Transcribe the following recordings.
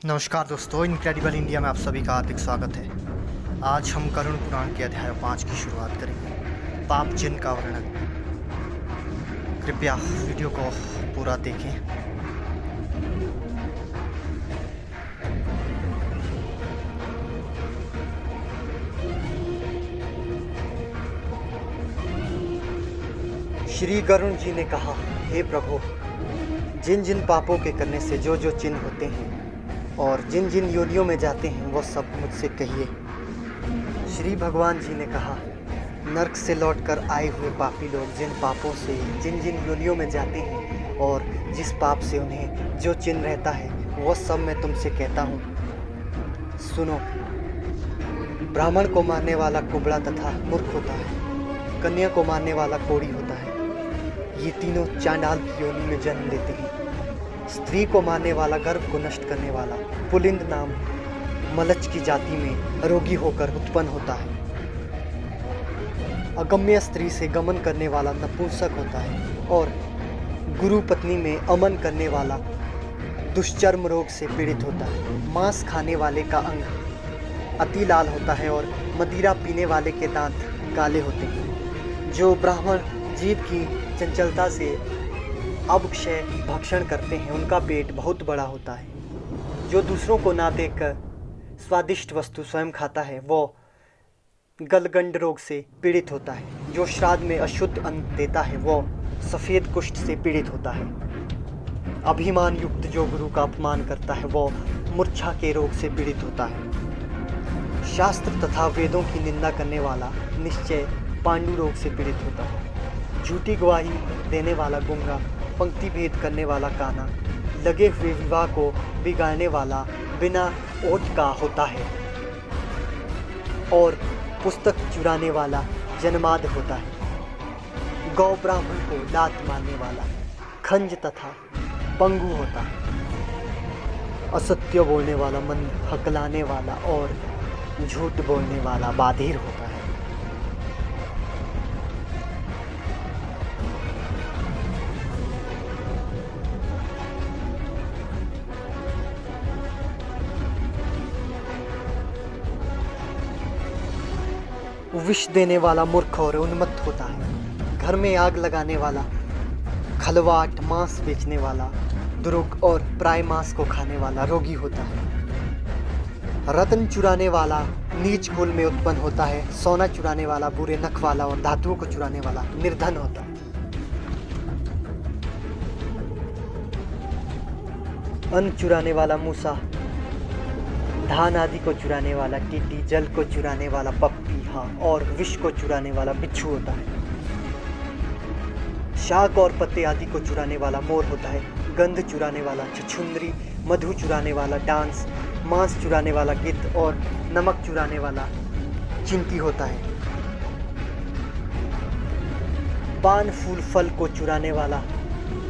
नमस्कार दोस्तों, incredible India में आप सभी का हार्दिक स्वागत है। आज हम करुण पुराण के अध्याय 5 की शुरुआत करेंगे, पाप चिन्ह का वर्णन। कृपया वीडियो को पूरा देखें। श्री गरुण जी ने कहा, हे प्रभु, जिन जिन पापों के करने से जो जो चिन्ह होते हैं और जिन जिन योनियों में जाते हैं वो सब मुझसे कहिए। श्री भगवान जी ने कहा, नर्क से लौटकर आए हुए पापी लोग जिन पापों से जिन जिन योनियों में जाते हैं और जिस पाप से उन्हें जो चिन्ह रहता है वो सब मैं तुमसे कहता हूँ। सुनो, ब्राह्मण को मारने वाला कुबड़ा तथा मूर्ख होता है, कन्या को मारने वाला कोढ़ी होता है। ये तीनों चांडाल की योनि में जन्म लेते हैं। स्त्री को मारने वाला गर्भ को नष्ट करने वाला पुलिंद नाम मलच की जाति में रोगी होकर उत्पन्न होता है। अगम्य स्त्री से गमन करने वाला नपुंसक होता है और गुरु पत्नी में अमन करने वाला दुष्चर्म रोग से पीड़ित होता है। मांस खाने वाले का अंग अति लाल होता है और मदिरा पीने वाले के दांत काले होते हैं। जो ब्राह्मण जीभ की चंचलता से अवक्षय भक्षण करते हैं उनका पेट बहुत बड़ा होता है। जो दूसरों को ना देखकर स्वादिष्ट वस्तु स्वयं खाता है वो गलगंड रोग से पीड़ित होता है। जो श्राद्ध में अशुद्ध अन्न देता है वो सफ़ेद कुष्ठ से पीड़ित होता है। अभिमान युक्त जो गुरु का अपमान करता है वो मूर्छा के रोग से पीड़ित होता है। शास्त्र तथा वेदों की निंदा करने वाला निश्चय पांडु रोग से पीड़ित होता है। झूठी गवाही देने वाला गूंगा, पंक्ति भेद करने वाला काना, लगे हुए विवाह को बिगाड़ने वाला बिना ओट का होता है और पुस्तक चुराने वाला जन्माद होता है। गौ ब्राह्मण को लात मारने वाला खंज तथा पंगु होता है। असत्य बोलने वाला, मन हकलाने वाला और झूठ बोलने वाला बाधिर होता है। विष देने वाला मूर्ख और उन्मत्त होता है। घर में आग लगाने वाला, खलवाट, मांस बेचने वाला, दुरुग और प्राय मांस को खाने वाला रोगी होता है। रत्न चुराने वाला नीच कुल में उत्पन्न होता है। सोना चुराने वाला बुरे नख वाला और धातुओं को चुराने वाला निर्धन होता है। अन्न चुराने वाला मूसा, धान आदि को चुराने वाला टिड्डी, जल को चुराने वाला पपीहा और विष को चुराने वाला बिच्छू होता है। शाक और पत्ते आदि को चुराने वाला मोर होता है। गंध चुराने वाला छछुंदरी, मधु चुराने वाला डांस, मांस चुराने वाला गिद्ध और नमक चुराने वाला चिंटी होता है। पान फूल फल को चुराने वाला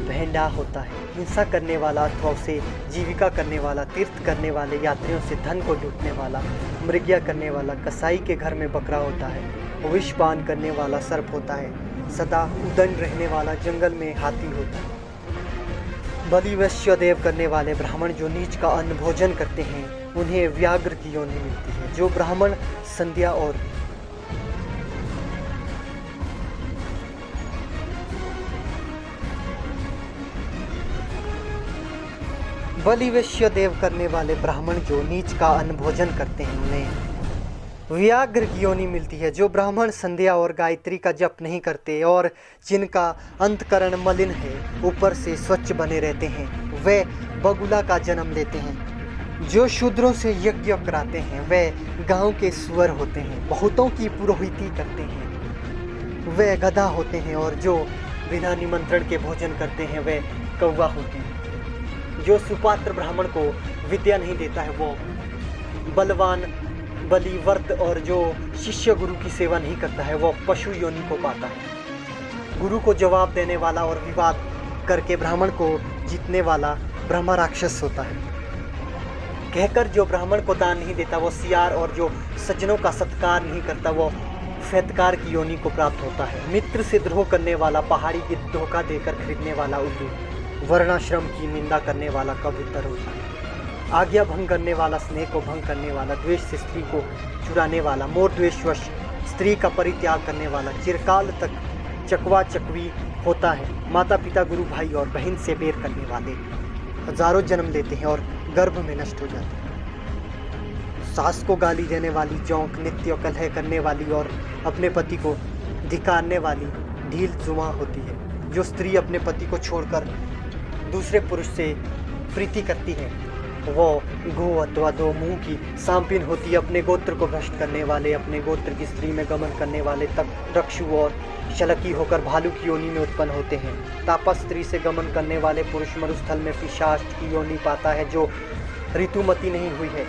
भेंडा होता है। हिंसा करने वाला अथवा उसे जीविका करने वाला, तीर्थ करने वाले यात्रियों से धन को लूटने वाला, मृग्या करने वाला कसाई के घर में बकरा होता है। विष पान करने वाला सर्प होता है। सदा उदंड रहने वाला जंगल में हाथी होता है। बलि वैश्य देव करने वाले ब्राह्मण जो नीच का अन्न भोजन करते हैं उन्हें व्याघ्र की योनि मिलती है। जो ब्राह्मण संध्या और बलि वैश्य देव करने वाले ब्राह्मण जो नीच का अन्न भोजन करते हैं उन्हें व्याघ्र की योनि मिलती है। जो ब्राह्मण संध्या और गायत्री का जप नहीं करते और जिनका अंतकरण मलिन है, ऊपर से स्वच्छ बने रहते हैं, वे बगुला का जन्म लेते हैं। जो शूद्रों से यज्ञ कराते हैं वे गांव के सुअर होते हैं। बहुतों की पुरोहिती करते हैं वे गधा होते हैं और जो बिना निमंत्रण के भोजन करते हैं वे कौवा होते हैं। जो सुपात्र ब्राह्मण को विद्या नहीं देता है वो बलवान, बलिवर्त और जो शिष्य गुरु की सेवा नहीं करता है वो पशु योनि को पाता है। गुरु को जवाब देने वाला और विवाद करके ब्राह्मण को जीतने वाला ब्रह्मा राक्षस होता है। कहकर जो ब्राह्मण को दान नहीं देता वो सियार और जो सज्जनों का सत्कार नहीं करता वो फैतकार की योनि को प्राप्त होता है। मित्र से द्रोह करने वाला पहाड़ी की धोखा देकर खरीदने वाला उल्लू, वर्णाश्रम की निंदा करने वाला कबूतर होता है। आज्ञा भंग करने वाला, स्नेह को भंग करने वाला, द्वेष से स्त्री को चुराने वाला, मोह द्वेषवश स्त्री का परित्याग करने वाला, चिरकाल तक चकवा चकवी होता है, माता पिता गुरु भाई और बहन से बेर करने वाले हजारों जन्म लेते हैं और गर्भ में नष्ट हो जाते हैं। सास को गाली देने वाली, जौंक, नित्य कलह करने वाली और अपने पति को धिक्कारने वाली ढील जुआ होती है। जो स्त्री अपने पति को छोड़कर दूसरे पुरुष से प्रीति करती है वो गो अथवा दो मुंह की सांपिन होती है। अपने गोत्र को भ्रष्ट करने वाले, अपने गोत्र की स्त्री में गमन करने वाले तक रक्षु और शलकी होकर भालू की योनि में उत्पन्न होते हैं। तापस स्त्री से गमन करने वाले पुरुष मरुस्थल में पिशाच की योनि पाता है जो ऋतुमती नहीं हुई है।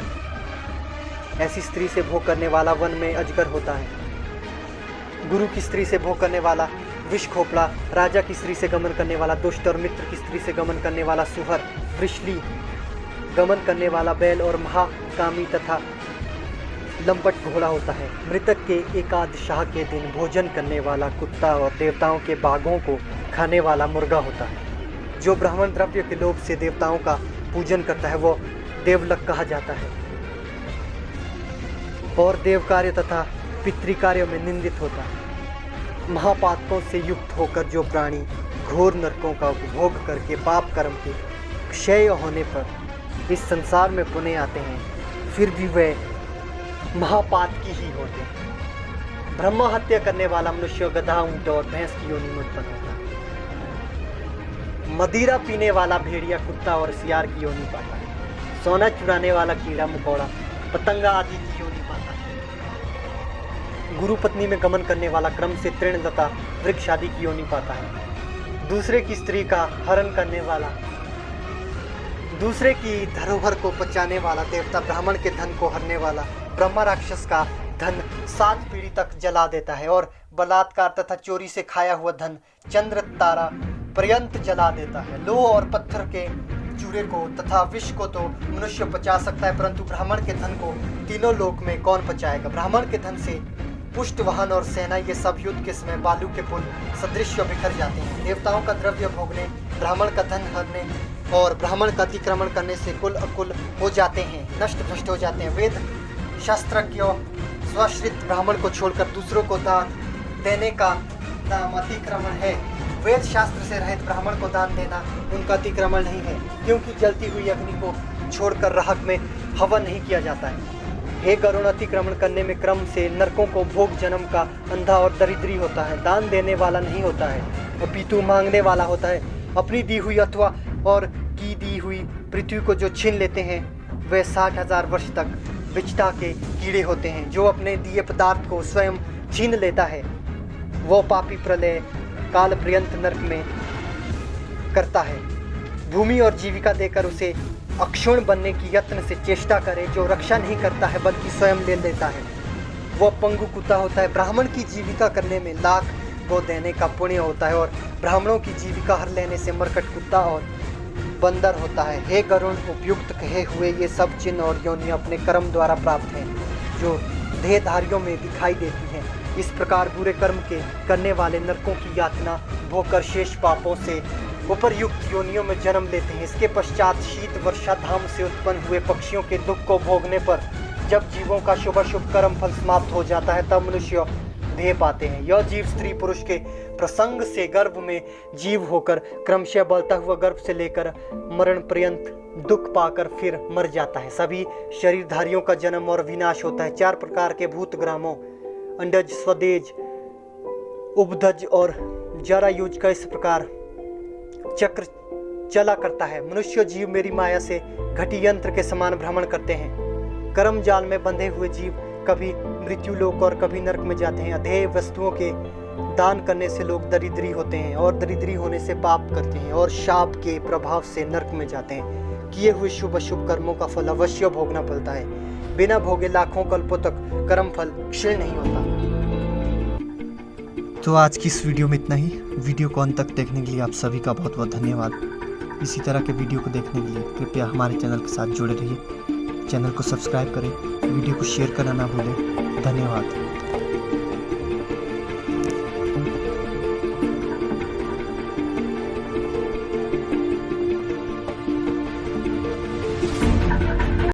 ऐसी स्त्री से भोग करने वाला वन में अजगर होता है। गुरु की स्त्री से भोग करने वाला विष खोपड़ा, राजा की स्त्री से गमन करने वाला दुष्ट और मित्र की स्त्री से गमन करने वाला सुहर, वृषली, गमन करने वाला बैल और महाकामी तथा लंपट घोड़ा होता है। मृतक के एकादशाह के दिन भोजन करने वाला कुत्ता और देवताओं के बाघों को खाने वाला मुर्गा होता है। जो ब्राह्मण द्रव्य के लोभ से देवताओं का पूजन करता है वो देवलक कहा जाता है और देव कार्य तथा पितृकार्यों में निंदित होता है। महापातकों से युक्त होकर जो प्राणी घोर नरकों का उपभोग करके पाप कर्म के क्षय होने पर इस संसार में पुनः आते हैं, फिर भी वे महापातकी ही होते हैं। ब्रह्मा हत्या करने वाला मनुष्य गधा, ऊंट और भैंस की योनि में उत्पन्न होता है। मदिरा पीने वाला भेड़िया, कुत्ता और सियार की योनि पाता है। सोना चुराने वाला कीड़ा मकोड़ा, पतंगा आदि की योनि पाता है। गुरु पत्नी में गमन करने वाला क्रम से तृण तथा वृक्ष आदि की योनि पाता है। दूसरे की स्त्री का हरण करने वाला, दूसरे की धरोहर को पचाने वाला, देवता ब्राह्मण के धन को हरने वाला, ब्रह्मा राक्षस का धन 7 पीढ़ी तक जला देता है और बलात्कार तथा चोरी से खाया हुआ धन चंद्र तारा पर्यंत जला देता है। लोह और पत्थर के चूरे को तथा विष को तो मनुष्य पचा सकता है, परंतु ब्राह्मण के धन को तीनों लोक में कौन पचाएगा। ब्राह्मण के धन से पुष्ट वाहन और सेना ये सब युद्ध के समय बालू के पुल सदृश बिखर जाते हैं। देवताओं का द्रव्य भोगने, ब्राह्मण का धन हरने और ब्राह्मण का अतिक्रमण करने से कुल अकुल हो जाते हैं, नष्ट भ्रष्ट हो जाते हैं। वेद शास्त्रज्ञों स्वाश्रित ब्राह्मण को छोड़कर दूसरों को दान देने का नाम अतिक्रमण है। वेद शास्त्र से रहित ब्राह्मण को दान देना उनका अतिक्रमण नहीं है, क्योंकि जलती हुई अग्नि को छोड़कर राहक में हवन नहीं किया जाता है। हे गरुण, अतिक्रमण करने में क्रम से नरकों को भोग जन्म का अंधा और दरिद्री होता है। दान देने वाला नहीं होता है, अपितु मांगने वाला होता है। अपनी दी हुई अथवा और की दी हुई पृथ्वी को जो छीन लेते हैं वे 60,000 वर्ष तक विचता के कीड़े होते हैं। जो अपने दिए पदार्थ को स्वयं छीन लेता है वो पापी प्रलय काल पर्यंत नरक में करता है। भूमि और जीविका देकर उसे अक्षुण बनने की यत्न से चेष्टा करे। जो रक्षा नहीं करता है बल्कि स्वयं ले लेता है वो पंगु कुत्ता होता है। ब्राह्मण की जीविका करने में लाख गो देने का पुण्य होता है और ब्राह्मणों की जीविका हर लेने से मरकट कुत्ता और बंदर होता है। हे गरुण, उपयुक्त कहे हुए ये सब चिन्ह और योनि अपने कर्म द्वारा प्राप्त हैं जो देहधारियों में दिखाई देती हैं। इस प्रकार बुरे कर्म के करने वाले नरकों की यातना भोगकर शेष पापों से उपरयुक्त योनियों में जन्म लेते हैं। इसके पश्चात शीत वर्षा धाम से उत्पन्न हुए पक्षियों के दुख को भोगने पर जब जीवों का शुभ कर्म फल समाप्त हो जाता है तब मनुष्य देह पाते हैं। यह जीव स्त्री पुरुष के प्रसंग से गर्भ में जीव होकर क्रमशः बढ़ता हुआ गर्भ से लेकर मरण पर्यंत दुख पाकर फिर मर जाता है। सभी शरीरधारियों का जन्म और विनाश होता है। 4 प्रकार के भूत ग्रामों अंडज, स्वदेज, उपधज और जरायुज का इस प्रकार चक्र चला करता है। मनुष्य जीव मेरी माया से घटी यंत्र के समान भ्रमण करते हैं। कर्म जाल में बंधे हुए जीव कभी मृत्यु लोक और कभी नरक में जाते हैं। अधेय वस्तुओं के दान करने से लोग दरिद्री होते हैं और दरिद्री होने से पाप करते हैं और शाप के प्रभाव से नरक में जाते हैं। किए हुए शुभ अशुभ कर्मों का फल अवश्य भोगना पड़ता है। बिना भोगे लाखों कल्पों तक कर्म फल क्षीण नहीं होता। तो आज की इस वीडियो में इतना ही। वीडियो को अंत तक देखने के लिए आप सभी का बहुत बहुत धन्यवाद। इसी तरह के वीडियो को देखने के लिए कृपया हमारे चैनल के साथ जुड़े रहिए। चैनल को सब्सक्राइब करें, वीडियो को शेयर करना ना भूलें। धन्यवाद।